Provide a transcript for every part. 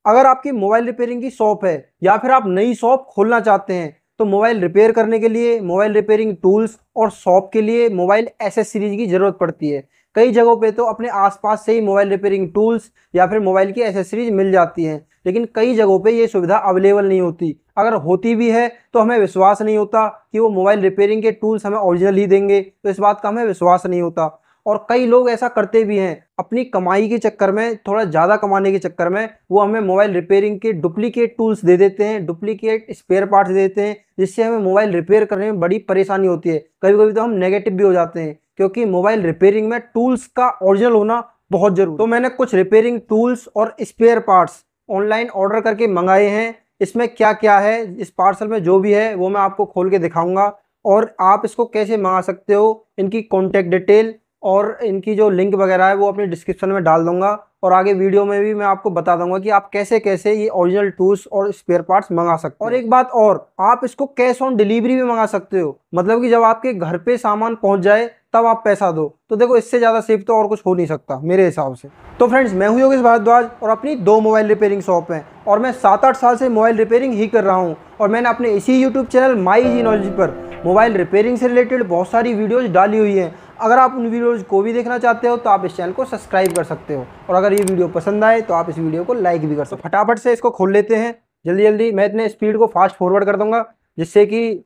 अगर आपकी mobile repairing की शॉप है या फिर आप नई शॉप खोलना चाहते हैं तो मोबाइल रिपेयर करने के लिए मोबाइल रिपेयरिंग टूल्स और शॉप के लिए मोबाइल एसेसरीज की ज़रूरत पड़ती है। कई जगहों पे तो अपने आसपास से ही मोबाइल रिपेयरिंग टूल्स या फिर मोबाइल की एसेसरीज मिल जाती हैं, लेकिन कई जगहों पे ये सुविधा अवेलेबल नहीं होती। अगर होती भी है तो हमें विश्वास नहीं होता कि वो मोबाइल रिपेयरिंग के टूल्स हमें ओरिजिनल ही देंगे, तो इस बात का हमें विश्वास नहीं होता। और कई लोग ऐसा करते भी हैं, अपनी कमाई के चक्कर में, थोड़ा ज़्यादा कमाने के चक्कर में वो हमें मोबाइल रिपेयरिंग के डुप्लीकेट टूल्स दे देते हैं, डुप्लीकेट स्पेयर पार्ट्स दे देते हैं, जिससे हमें मोबाइल रिपेयर करने में बड़ी परेशानी होती है। कभी कभी तो हम नेगेटिव भी हो जाते हैं, क्योंकि मोबाइल रिपेयरिंग में टूल्स का ओरिजिनल होना बहुत जरूरी। तो मैंने कुछ रिपेयरिंग टूल्स और स्पेयर पार्ट्स ऑनलाइन ऑर्डर करके मंगाए हैं। इसमें क्या क्या है, इस पार्सल में जो भी है वो मैं आपको खोल के दिखाऊंगा, और आप इसको कैसे मंगा सकते हो, इनकी कॉन्टैक्ट डिटेल और इनकी जो लिंक वगैरह है वो अपने डिस्क्रिप्शन में डाल दूंगा, और आगे वीडियो में भी मैं आपको बता दूंगा कि आप कैसे कैसे ये ओरिजिनल टूल्स और स्पेयर पार्ट्स मंगा सकते हो। और एक बात और, आप इसको कैश ऑन डिलीवरी भी मंगा सकते हो, मतलब कि जब आपके घर पे सामान पहुंच जाए तब आप पैसा दो। तो देखो, इससे ज़्यादा सेफ तो और कुछ हो नहीं सकता मेरे हिसाब से। तो फ्रेंड्स, मैं हूं योगेश भारद्वाज और अपनी 2 मोबाइल रिपेयरिंग शॉप हैं, और मैं 7-8 साल से मोबाइल रिपेयरिंग ही कर रहा हूं। और मैंने अपने इसी YouTube channel my easy knowledge पर मोबाइल रिपेयरिंग से रिलेटेड बहुत सारी वीडियोज़ डाली हुई हैं। अगर आप उन वीडियोज़ को भी देखना चाहते हो तो आप इस चैनल को सब्सक्राइब कर सकते हो, और अगर ये वीडियो पसंद आए तो आप इस वीडियो को लाइक भी कर सकते हो। फटाफट से इसको खोल लेते हैं जल्दी जल्दी। मैं इतने स्पीड को फास्ट फॉरवर्ड कर दूंगा जिससे कि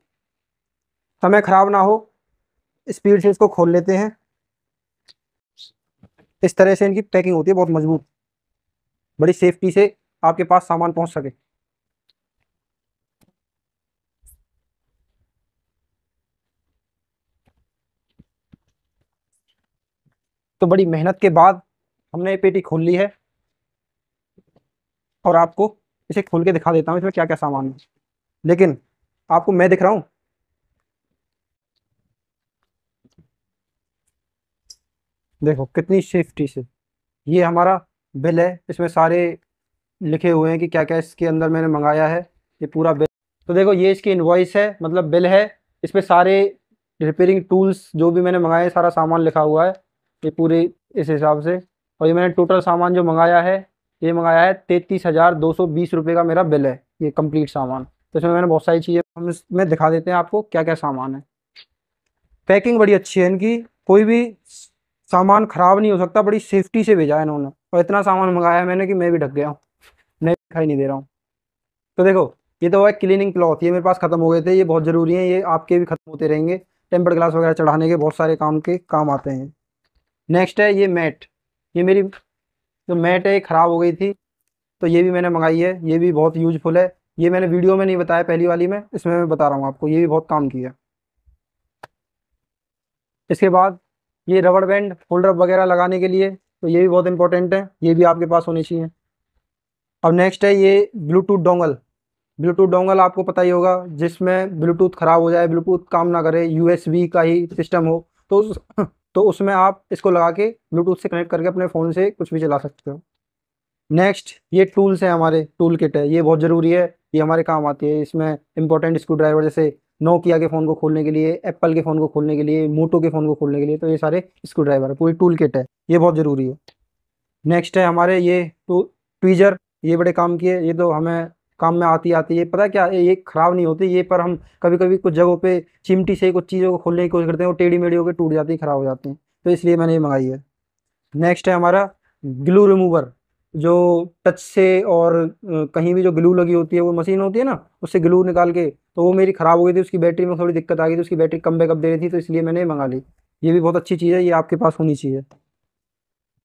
समय खराब ना हो। स्पीड से इसको खोल लेते हैं। इस तरह से इनकी पैकिंग होती है, बहुत मजबूत, बड़ी सेफ्टी से आपके पास सामान पहुंच सके। तो बड़ी मेहनत के बाद हमने ये पेटी खोल ली है, और आपको इसे खोल के दिखा देता हूँ इसमें क्या क्या सामान है। लेकिन आपको मैं दिख रहा हूँ? देखो कितनी सेफ्टी से। ये हमारा बिल है, इसमें सारे लिखे हुए हैं कि क्या क्या इसके अंदर मैंने मंगाया है, ये पूरा बिल। तो देखो, ये इसकी इनवॉइस है, मतलब बिल है। इसमें सारे रिपेयरिंग टूल्स जो भी मैंने मंगाए सारा सामान लिखा हुआ है, ये पूरे इस हिसाब से। और ये मैंने टोटल सामान जो मंगाया है, ये मंगाया है 33,220 रुपये का मेरा बिल है, ये कंप्लीट सामान। तो इसमें मैंने बहुत सारी चीज़ें, हम इसमें दिखा देते हैं आपको क्या क्या सामान है। पैकिंग बड़ी अच्छी है इनकी, कोई भी सामान खराब नहीं हो सकता, बड़ी सेफ्टी से भेजा है इन्होंने। और इतना सामान मंगाया है मैंने कि मैं भी ढक गया हूँ, नहीं दिखाई नहीं दे रहा हूँ। तो देखो, ये तो है क्लीनिंग क्लॉथ, ये मेरे पास खत्म हो गए थे, ये बहुत ज़रूरी है, ये आपके भी खत्म होते रहेंगे। टेम्पर्ड ग्लास वगैरह चढ़ाने के बहुत सारे काम आते हैं। नेक्स्ट है ये मैट। ये मेरी जो मैट है ये ख़राब हो गई थी, तो ये भी मैंने मंगाई है, ये भी बहुत यूजफुल है। ये मैंने वीडियो में नहीं बताया पहली वाली में, इसमें मैं बता रहा हूँ आपको, ये भी बहुत काम की है। इसके बाद ये रबड़ बैंड होल्डर वगैरह लगाने के लिए, तो ये भी बहुत इंपॉर्टेंट है, ये भी आपके पास होनी चाहिए। अब नेक्स्ट है ये ब्लूटूथ डोंगल। ब्लूटूथ डोंगल आपको पता ही होगा, जिसमें ब्लूटूथ ख़राब हो जाए, ब्लूटूथ काम ना करे, यूएसबी का ही सिस्टम हो, तो तो उसमें आप इसको लगा के ब्लूटूथ से कनेक्ट करके अपने फ़ोन से कुछ भी चला सकते हो। नेक्स्ट ये टूल्स हैं, हमारे टूल किट है, ये बहुत ज़रूरी है, ये हमारे काम आती है। इसमें इंपॉर्टेंट स्क्रू ड्राइवर, जैसे नोकिया के फ़ोन को खोलने के लिए, एप्पल के फ़ोन को खोलने के लिए, मोटो के फ़ोन को खोलने के लिए, तो ये सारे स्क्रू ड्राइवर है, पूरी टूल किट है, ये बहुत ज़रूरी है। नेक्स्ट है हमारे ये ट्वीजर, ये बड़े काम की है, ये तो हमें काम में आती है। पता है क्या, ये ख़राब नहीं होती ये, पर हम कभी कभी कुछ जगहों पे चिमटी से कुछ चीज़ों को खोलने की कोशिश करते हैं, वो टेढ़ी मेढ़ी होकर टूट जाती है, ख़राब हो जाती हैं, तो इसलिए मैंने ये मंगाई है। नेक्स्ट है हमारा ग्लू रिमूवर, जो टच से और कहीं भी जो ग्लू लगी होती है, वो मशीन होती है ना, उससे ग्लू निकाल के, तो वो मेरी ख़राब हो गई थी, उसकी बैटरी में थोड़ी दिक्कत आ गई थी, उसकी बैटरी कम बैकअप दे रही थी, तो इसलिए मैंने ये मंगा ली। ये भी बहुत अच्छी चीज़ है, ये आपके पास होनी चाहिए।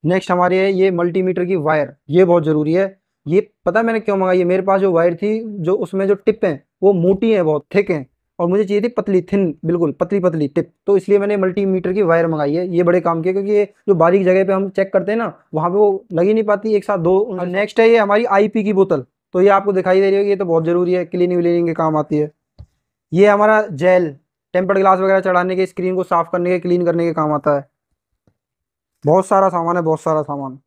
नेक्स्ट हमारी है ये मल्टीमीटर की वायर, ये बहुत ज़रूरी है। ये पता है मैंने क्यों मंगाई है? मेरे पास जो वायर थी, जो उसमें जो टिप हैं वो मोटी हैं, बहुत थिक हैं, और मुझे चाहिए थी पतली, थिन, बिल्कुल पतली पतली टिप, तो इसलिए मैंने मल्टीमीटर की वायर मंगाई है। ये बड़े काम की है, क्योंकि ये जो बारीक जगह पे हम चेक करते हैं ना, वहाँ पे वो लग ही नहीं पाती एक साथ दो। और नेक्स्ट है ये हमारी आईपी की बोतल, तो ये आपको दिखाई दे रही होगी, ये तो बहुत ज़रूरी है, क्लीनिंग व्लीनिंग के काम आती है। ये हमारा जेल, टेम्पर्ड ग्लास वगैरह चढ़ाने के, स्क्रीन को साफ़ करने के, क्लीन करने के काम आता है। बहुत सारा सामान है, बहुत सारा सामान।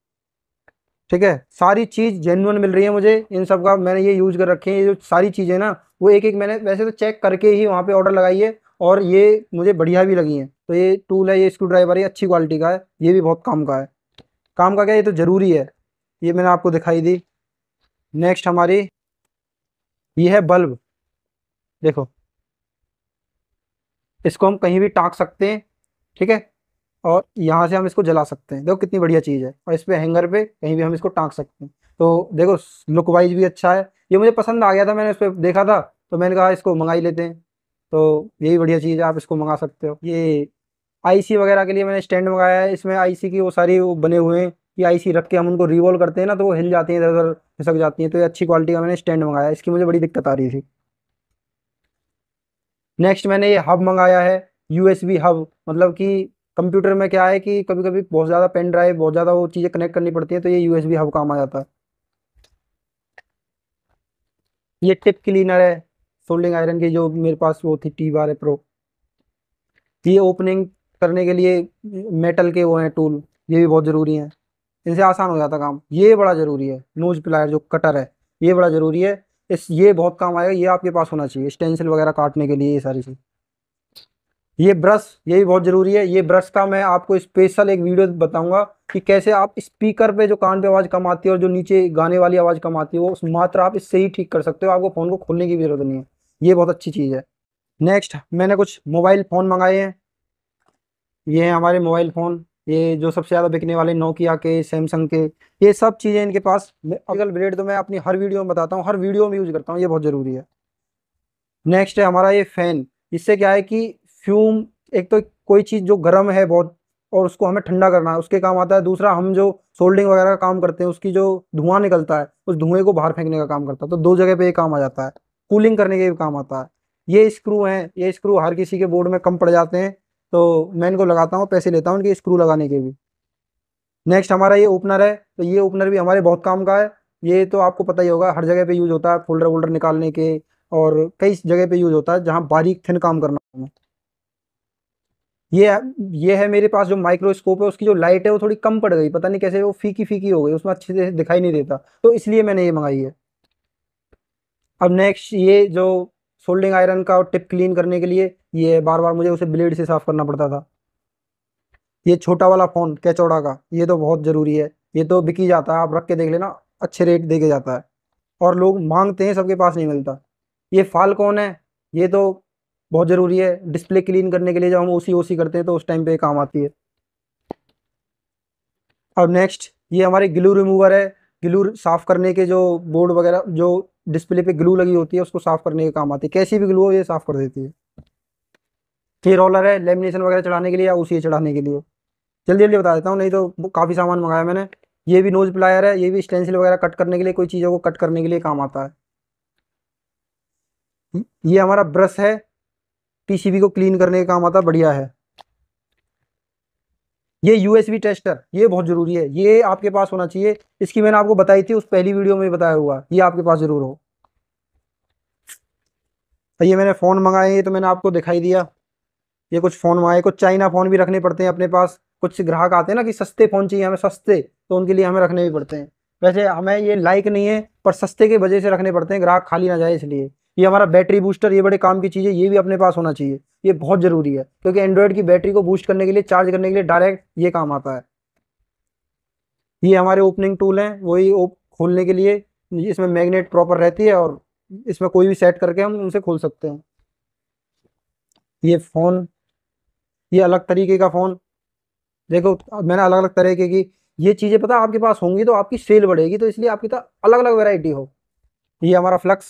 ठीक है, सारी चीज़ जेन्युइन मिल रही है मुझे, इन सब का मैंने ये यूज़ कर रखे हैं। ये जो सारी चीज़ें ना, वो एक एक मैंने वैसे तो चेक करके ही वहाँ पे ऑर्डर लगाई है, और ये मुझे बढ़िया भी लगी हैं। तो ये टूल है, ये स्क्रू ड्राइवर है, अच्छी क्वालिटी का है, ये भी बहुत काम का है। काम का क्या, ये तो ज़रूरी है, ये मैंने आपको दिखाई दी। नेक्स्ट हमारी ये है बल्ब। देखो, इसको हम कहीं भी टाँग सकते हैं, ठीक है, और यहाँ से हम इसको जला सकते हैं। देखो कितनी बढ़िया चीज़ है, और इस पे हैंगर पे कहीं भी हम इसको टाँग सकते हैं। तो देखो लुक वाइज भी अच्छा है, ये मुझे पसंद आ गया था, मैंने इस पे देखा था तो मैंने कहा इसको मंगा ही लेते हैं। तो यही बढ़िया चीज़ है, आप इसको मंगा सकते हो। ये आईसी वगैरह के लिए मैंने स्टैंड मंगाया है, इसमें आईसी की वो सारी वो बने हुए हैं कि आईसी रख के हम उनको रिवॉल्व करते हैं ना तो वो हिल जाती हैं, इधर उधर खिसक जाती हैं। तो ये अच्छी क्वालिटी का मैंने स्टैंड मंगाया है, इसकी मुझे बड़ी दिक्कत आ रही थी। नेक्स्ट मैंने ये हब मंगाया है, यूएसबी हब। मतलब कि कंप्यूटर में क्या है कि कभी कभी बहुत ज़्यादा पेन ड्राइव, बहुत ज़्यादा वो चीज़ें कनेक्ट करनी पड़ती हैं, तो ये यूएसबी हब काम आ जाता है। ये टिप क्लीनर है, सोल्डिंग आयरन की जो मेरे पास वो थी टी बार है प्रो। ये ओपनिंग करने के लिए मेटल के वो हैं टूल, ये भी बहुत ज़रूरी हैं, इनसे आसान हो जाता काम। ये बड़ा ज़रूरी है, नोज प्लायर जो कटर है, ये बड़ा ज़रूरी है। ये बहुत काम आएगा, ये आपके पास होना चाहिए स्टेंसिल वगैरह काटने के लिए, ये सारी चीज़। ये ब्रश, ये भी बहुत ज़रूरी है। ये ब्रश का मैं आपको स्पेशल एक वीडियो बताऊंगा कि कैसे आप स्पीकर पे जो कान पे आवाज़ कम आती है और जो नीचे गाने वाली आवाज़ कम आती है वो मात्रा आप इससे ही ठीक कर सकते हो, आपको फ़ोन को खोलने की भी ज़रूरत नहीं है। ये बहुत अच्छी चीज़ है। नेक्स्ट मैंने कुछ मोबाइल फ़ोन मंगाए हैं। ये हैं हमारे मोबाइल फ़ोन, ये जो सबसे ज़्यादा बिकने वाले नोकिया के, सैमसंग के, ये सब चीज़ें इनके पास। अगल ब्लेड तो मैं अपनी हर वीडियो में बताता हूँ, हर वीडियो में यूज़ करता हूँ, ये बहुत ज़रूरी है। नेक्स्ट है हमारा ये फ़ैन। इससे क्या है कि फ्यूम, एक तो कोई चीज़ जो गर्म है बहुत और उसको हमें ठंडा करना है उसके काम आता है। दूसरा हम जो सोल्डिंग वगैरह का काम करते हैं उसकी जो धुआं निकलता है उस धुएं को बाहर फेंकने का काम करता है। तो दो जगह पे ये काम आ जाता है, कूलिंग करने के भी काम आता है। ये स्क्रू हैं, ये स्क्रू हर किसी के बोर्ड में कम पड़ जाते हैं, तो मैं इनको लगाता हूँ, पैसे लेता हूँ इनके स्क्रू लगाने के भी। नेक्स्ट हमारा ये ओपनर है, तो ये ओपनर भी हमारे बहुत काम का है। ये तो आपको पता ही होगा, हर जगह पे यूज़ होता है, फोल्डर वोल्डर निकालने के, और कई जगह पे यूज़ होता है जहाँ बारीक थिन काम करना हो। ये ये है मेरे पास जो माइक्रोस्कोप है, उसकी जो लाइट है वो थोड़ी कम पड़ गई, पता नहीं कैसे वो फीकी फीकी हो गई, उसमें अच्छे से दिखाई नहीं देता, तो इसलिए मैंने ये मंगाई है। अब नेक्स्ट ये जो सोल्डिंग आयरन का टिप क्लीन करने के लिए, ये बार बार मुझे उसे ब्लेड से साफ करना पड़ता था। ये छोटा वाला फ़ोन कैचौड़ा का, ये तो बहुत ज़रूरी है, ये तो बिक ही जाता है, आप रख के देख लेना, अच्छे रेट दे के जाता है और लोग मांगते हैं, सबके पास नहीं मिलता। ये फाल्कॉन है, ये तो बहुत ज़रूरी है डिस्प्ले क्लीन करने के लिए, जब हम ओसी ओसी करते हैं तो उस टाइम पे काम आती है। अब नेक्स्ट ये हमारी ग्लू रिमूवर है, ग्लू साफ करने के, जो बोर्ड वगैरह जो डिस्प्ले पे ग्लू लगी होती है उसको साफ करने के काम आती है, कैसी भी ग्लू हो ये साफ कर देती है। ये रोलर है लेमिनेशन वगैरह चढ़ाने के लिए या उसी चढ़ाने के लिए। जल्दी जल्दी बता देता हूँ, नहीं तो काफ़ी सामान मंगाया मैंने। ये भी नोज प्लायर है, ये भी स्टेंसिल वगैरह कट करने के लिए, कोई चीज़ों को कट करने के लिए काम आता है। ये हमारा ब्रश है, पीसीबी को क्लीन करने का काम आता है, बढ़िया है। ये यूएसबी टेस्टर, ये बहुत ज़रूरी है, ये आपके पास होना चाहिए। इसकी मैंने आपको बताई थी उस पहली वीडियो में बताया हुआ, ये आपके पास ज़रूर हो। तो ये मैंने फ़ोन मंगाए, ये तो मैंने आपको दिखाई दिया। ये कुछ फ़ोन मंगाए, कुछ चाइना फ़ोन भी रखने पड़ते हैं अपने पास। कुछ ग्राहक आते हैं ना कि सस्ते फ़ोन चाहिए हमें, सस्ते, तो उनके लिए हमें रखने भी पड़ते हैं। वैसे हमें ये लाइक नहीं है, पर सस्ते की वजह से रखने पड़ते हैं, ग्राहक खाली ना जाए इसलिए। ये हमारा बैटरी बूस्टर, ये बड़े काम की चीज़ है, ये भी अपने पास होना चाहिए, ये बहुत ज़रूरी है, क्योंकि एंड्रॉयड की बैटरी को बूस्ट करने के लिए, चार्ज करने के लिए डायरेक्ट ये काम आता है। ये हमारे ओपनिंग टूल हैं, वही खोलने के लिए, इसमें मैग्नेट प्रॉपर रहती है और इसमें कोई भी सेट करके हम उनसे खोल सकते हैं। ये फ़ोन, ये अलग तरीके का फ़ोन, देखो अब मैंने अलग अलग तरीके की ये चीज़ें, पता आपके पास होंगी तो आपकी सेल बढ़ेगी, तो इसलिए आपकी तरह अलग अलग वैरायटी हो। ये हमारा फ्लक्स,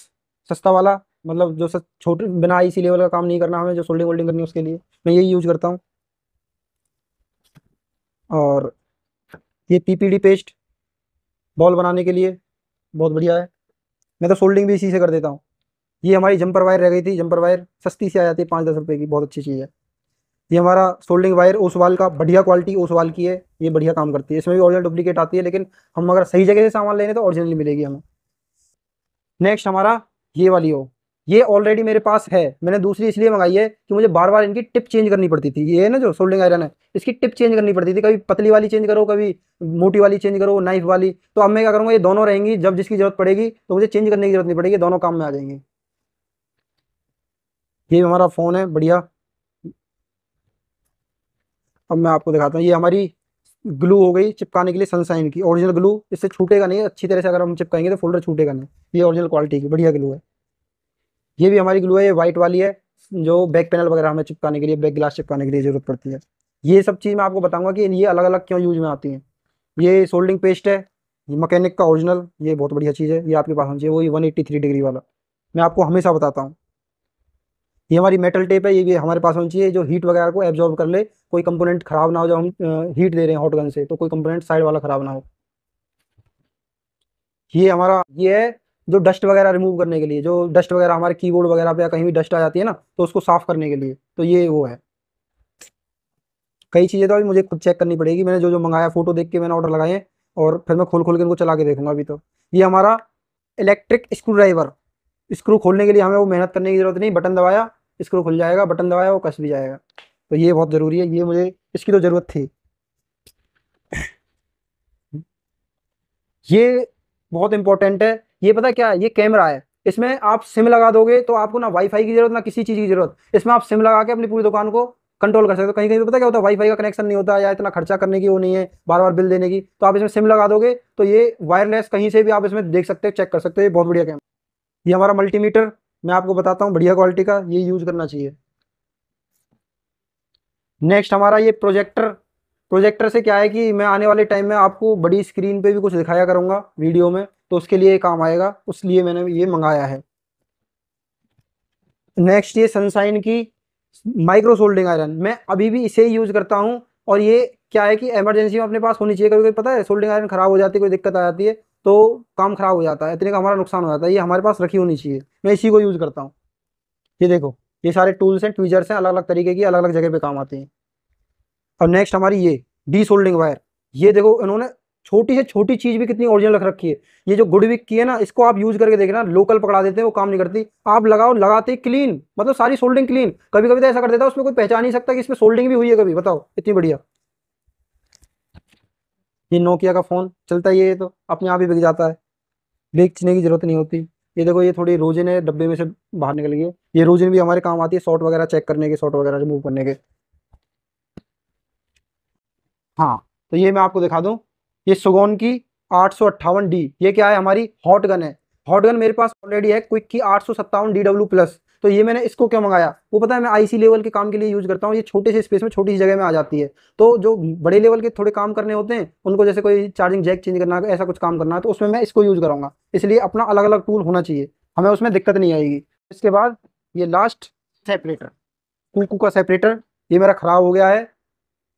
सस्ता वाला, मतलब जो छोटे बिना इसी लेवल का काम नहीं करना हमें, जो सोल्डिंग वोल्डिंग करनी है उसके लिए मैं यही यूज़ करता हूँ। और ये पीपीडी पेस्ट, बॉल बनाने के लिए बहुत बढ़िया है, मैं तो सोल्डिंग भी इसी से कर देता हूँ। ये हमारी जंपर वायर रह गई थी, जंपर वायर सस्ती से आ जाती है 5-10 रुपए की, बहुत अच्छी चीज़ है। ये हमारा सोल्डिंग वायर ओसवाल का, बढ़िया क्वालिटी ओसवाल की है, ये बढ़िया काम करती है, इसमें भी ओरिजिनल डुप्लीकेट आती है, लेकिन हम अगर सही जगह से सामान लेंगे तो ओरिजिनली मिलेगी हमें। नेक्स्ट हमारा ये वाली हो, ये ऑलरेडी मेरे पास है, मैंने दूसरी इसलिए मंगाई है कि मुझे बार बार इनकी टिप चेंज करनी पड़ती थी। ये है ना जो सोल्डिंग आयरन है, इसकी टिप चेंज करनी पड़ती थी, कभी पतली वाली चेंज करो, कभी मोटी वाली चेंज करो, नाइफ वाली। तो अब मैं क्या करूँगा, ये दोनों रहेंगी, जब जिसकी जरूरत पड़ेगी तो मुझे चेंज करने की जरूरत नहीं पड़ेगी, दोनों काम में आ जाएंगे। ये हमारा फ़ोन है बढ़िया। अब मैं आपको दिखाता हूँ, ये हमारी ग्लू हो गई चिपकाने के लिए सनशाइन की, ओरिजिनल ग्लू, इससे छूटेगा नहीं, अच्छी तरह से अगर हम चिपकाएंगे तो फोल्डर छूटेगा नहीं। ये ओरिजिनल क्वालिटी की बढ़िया ग्लू है। ये भी हमारी ग्लू है, ये वाइट वाली है, जो बैक पैनल वगैरह हमें चिपकाने के लिए, बैक ग्लास चिपकाने के लिए जरूरत पड़ती है। ये सब चीज़ मैं आपको बताऊंगा कि ये अलग अलग क्यों यूज में आती हैं। ये सोल्डिंग पेस्ट है, ये मैकेनिक का ओरिजिनल, ये बहुत बढ़िया चीज़ है, ये आपके पास होनी चाहिए, वही 183 डिग्री वाला, मैं आपको हमेशा बताता हूँ। ये हमारी मेटल टेप है, ये भी हमारे पास होनी चाहिए, जो हीट वगैरह को एब्जॉर्ब कर ले, कोई कंपोनेंट खराब ना हो, जब हम हीट दे रहे हैं हॉट गन से तो कोई कंपोनेंट साइड वाला खराब ना हो। ये हमारा ये है जो डस्ट वगैरह रिमूव करने के लिए, जो डस्ट वगैरह हमारे कीबोर्ड वगैरह पे या कहीं भी डस्ट आ जाती है ना, तो उसको साफ करने के लिए, तो ये वो है। कई चीज़ें तो अभी मुझे खुद चेक करनी पड़ेगी, मैंने जो जो मंगाया फोटो देख के मैंने ऑर्डर लगाए हैं, और फिर मैं खोल खोल के इनको चला के देखूंगा अभी तो। ये हमारा इलेक्ट्रिक स्क्रू ड्राइवर, स्क्रू खोलने के लिए हमें वो मेहनत करने की जरूरत नहीं, बटन दबाया स्क्रू खुल जाएगा, बटन दबाया वो कस भी जाएगा। तो ये बहुत ज़रूरी है, ये मुझे इसकी तो ज़रूरत थी। ये बहुत इंपॉर्टेंट है। ये पता क्या है, ये कैमरा है, इसमें आप सिम लगा दोगे तो आपको ना वाईफाई की जरूरत ना किसी चीज़ की जरूरत, इसमें आप सिम लगा के अपनी पूरी दुकान को कंट्रोल कर सकते हो। कहीं कहीं पे पता क्या होता है, वाईफाई का कनेक्शन नहीं होता या इतना खर्चा करने की वो नहीं है, बार बार बिल देने की, तो आप इसमें सिम लगा दोगे तो ये वायरलेस कहीं से भी आप इसमें देख सकते हो, चेक कर सकते हो, ये बहुत बढ़िया कैमरा। ये हमारा मल्टीमीटर, मैं आपको बताता हूँ बढ़िया क्वालिटी का, ये यूज करना चाहिए। नेक्स्ट हमारा ये प्रोजेक्टर, प्रोजेक्टर से क्या है कि मैं आने वाले टाइम में आपको बड़ी स्क्रीन पे भी कुछ दिखाया करूंगा वीडियो में, तो उसके लिए काम आएगा, उसलिए मैंने ये मंगाया है। नेक्स्ट ये सनशाइन की माइक्रो सोल्डिंग आयरन, मैं अभी भी इसे ही यूज करता हूँ। और ये क्या है कि इमरजेंसी में अपने पास होनी चाहिए, कभी कभी पता है सोल्डिंग आयरन खराब हो जाती है, कोई दिक्कत आ जाती है तो काम खराब हो जाता है, इतने का हमारा नुकसान हो जाता है, ये हमारे पास रखी होनी चाहिए, मैं इसी को यूज करता हूँ। ये देखो, ये सारे टूल्स हैं, ट्वीजर्स हैं, अलग अलग तरीके की, अलग अलग जगह पे काम आते हैं। और नेक्स्ट हमारी ये डी सोल्डिंग वायर, ये देखो इन्होंने छोटी से छोटी चीज भी कितनी ओरिजिनल रख रखी है। ये जो गुडविक की है ना, इसको आप यूज करके देखना, लोकल पकड़ा देते हैं, वो काम नहीं करती, आप लगाओ, लगाते ही क्लीन, मतलब सारी सोल्डिंग क्लीन। कभी कभी तो ऐसा कर देता है उसमें कोई पहचान नहीं सकता कि इसमें सोल्डिंग भी हुई है कभी, बताओ इतनी बढ़िया। ये नोकिया का फोन चलता ही है, ये तो अपने आप ही बिक जाता है, बेचने की जरूरत नहीं होती। ये देखो, ये थोड़ी रोजिन है, डब्बे में से बाहर निकल गई है, ये रोजिन भी हमारे काम आती है, शॉर्ट वगैरह चेक करने के, शॉर्ट वगैरह रिमूव करने के। हाँ, तो ये मैं आपको दिखा दूं, ये सुगोन की 858D, ये क्या है, हमारी हॉट गन है। हॉट गन मेरे पास ऑलरेडी है, क्विक की 857 DW+। तो ये मैंने इसको क्यों मंगाया, वो पता है, मैं आईसी लेवल के काम के लिए यूज करता हूँ, ये छोटे से स्पेस में छोटी सी जगह में आ जाती है। तो जो बड़े लेवल के थोड़े काम करने होते हैं उनको, जैसे कोई चार्जिंग जैक चेंज करना है, ऐसा कुछ काम करना है, तो उसमें मैं इसको यूज करूंगा, इसलिए अपना अलग अलग टूल होना चाहिए, हमें उसमें दिक्कत नहीं आएगी। इसके बाद ये लास्ट सेपरेटर, कुकू का सेपरेटर, ये मेरा खराब हो गया है,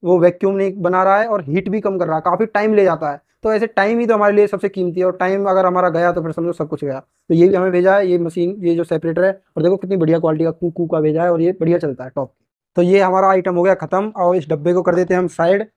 वो वैक्यूम नहीं बना रहा है और हीट भी कम कर रहा है, काफ़ी टाइम ले जाता है। तो ऐसे टाइम ही तो हमारे लिए सबसे कीमती है, और टाइम अगर हमारा गया तो फिर समझो सब कुछ गया। तो ये भी हमें भेजा है, ये मशीन, ये जो सेपरेटर है, और देखो कितनी बढ़िया क्वालिटी का कू का भेजा है, और ये बढ़िया चलता है टॉप। तो ये हमारा आइटम हो गया खत्म, और इस डब्बे को कर देते हैं हम साइड।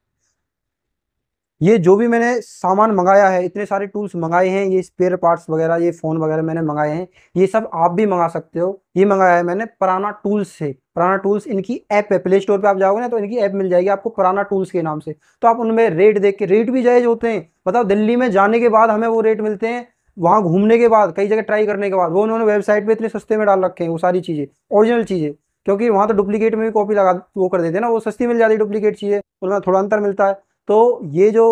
ये जो भी मैंने सामान मंगाया है, इतने सारे टूल्स मंगाए हैं, ये स्पेयर पार्ट्स वगैरह, ये फ़ोन वगैरह मैंने मंगाए हैं, ये सब आप भी मंगा सकते हो। ये मंगाया है मैंने प्राणा टूल्स से, प्राणा टूल्स इनकी ऐप है, प्ले स्टोर पे आप जाओगे ना तो इनकी ऐप मिल जाएगी आपको प्राणा टूल्स के नाम से। तो आप उनमें रेट देख के, रेट भी जायज़ होते हैं, बताओ दिल्ली में जाने के बाद हमें वो रेट मिलते हैं, वहाँ घूमने के बाद, कई जगह ट्राई करने के बाद, वो उन्होंने वेबसाइट पर इतने सस्ते में डाल रखे हैं वो सारी चीज़ें, ओरिजिनल चीज़ें। क्योंकि वहाँ तो डुप्लीकेट में भी कॉपी लगा वो कर देते हैं ना, वो सस्ती मिल जाती है डुप्लीकेट चीज़ें, उनमें थोड़ा अंतर मिलता है। तो ये जो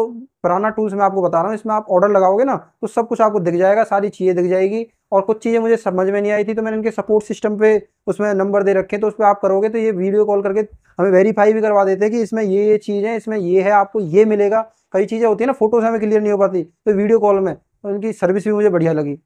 पुराना टूल्स मैं आपको बता रहा हूँ, इसमें आप ऑर्डर लगाओगे ना तो सब कुछ आपको दिख जाएगा, सारी चीज़ें दिख जाएगी। और कुछ चीज़ें मुझे समझ में नहीं आई थी तो मैंने इनके सपोर्ट सिस्टम पे उसमें नंबर दे रखे हैं, तो उस पर आप करोगे तो ये वीडियो कॉल करके हमें वेरीफाई भी करवा देते हैं कि इसमें ये चीज़ है, इसमें ये है, आपको ये मिलेगा। कई चीज़ें होती है ना, फोटो से हमें क्लियर नहीं हो पाती, तो वीडियो कॉल में तो इनकी सर्विस भी मुझे बढ़िया लगी।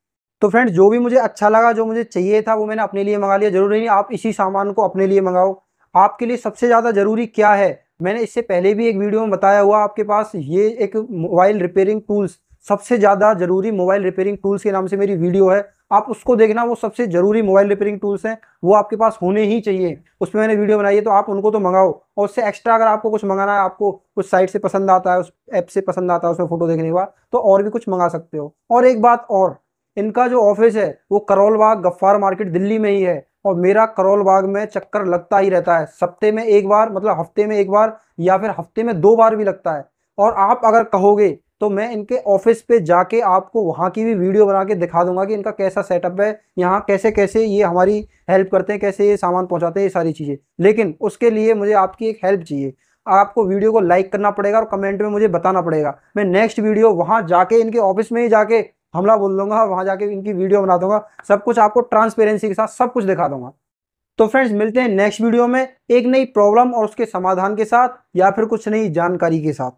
तो फ्रेंड्स, जो भी मुझे अच्छा लगा, जो मुझे चाहिए था, वो मैंने अपने लिए मंगा लिया। जरूरी नहीं आप इसी सामान को अपने लिए मंगाओ, आपके लिए सबसे ज़्यादा ज़रूरी क्या है, मैंने इससे पहले भी एक वीडियो में बताया हुआ आपके पास, ये एक मोबाइल रिपेयरिंग टूल्स, सबसे ज़्यादा ज़रूरी मोबाइल रिपेयरिंग टूल्स के नाम से मेरी वीडियो है, आप उसको देखना, वो सबसे ज़रूरी मोबाइल रिपेयरिंग टूल्स हैं, वो आपके पास होने ही चाहिए, उसमें मैंने वीडियो बनाई है, तो आप उनको तो मंगाओ। और उससे एक्स्ट्रा अगर आपको कुछ मंगाना है, आपको कुछ साइट से पसंद आता है, उस ऐप से पसंद आता है, उसमें फोटो देखने के बाद, तो और भी कुछ मंगा सकते हो। और एक बात और, इनका जो ऑफिस है वो करोल बाग गफ्फार मार्केट दिल्ली में ही है, और मेरा करोल बाग में चक्कर लगता ही रहता है, सप्ते में एक बार, मतलब हफ्ते में एक बार, या फिर हफ्ते में 2 बार भी लगता है। और आप अगर कहोगे तो मैं इनके ऑफिस पे जाके आपको वहाँ की भी वीडियो बना के दिखा दूंगा कि इनका कैसा सेटअप है, यहाँ कैसे कैसे ये हमारी हेल्प करते हैं, कैसे ये सामान पहुँचाते हैं, ये सारी चीज़ें। लेकिन उसके लिए मुझे आपकी एक हेल्प चाहिए, आपको वीडियो को लाइक करना पड़ेगा और कमेंट में मुझे बताना पड़ेगा। मैं नेक्स्ट वीडियो वहां जाके इनके ऑफिस में ही जाके हमला बोल दूंगा, वहां जाके इनकी वीडियो बना दूंगा, सब कुछ आपको ट्रांसपेरेंसी के साथ सब कुछ दिखा दूंगा। तो फ्रेंड्स मिलते हैं नेक्स्ट वीडियो में एक नई प्रॉब्लम और उसके समाधान के साथ, या फिर कुछ नई जानकारी के साथ।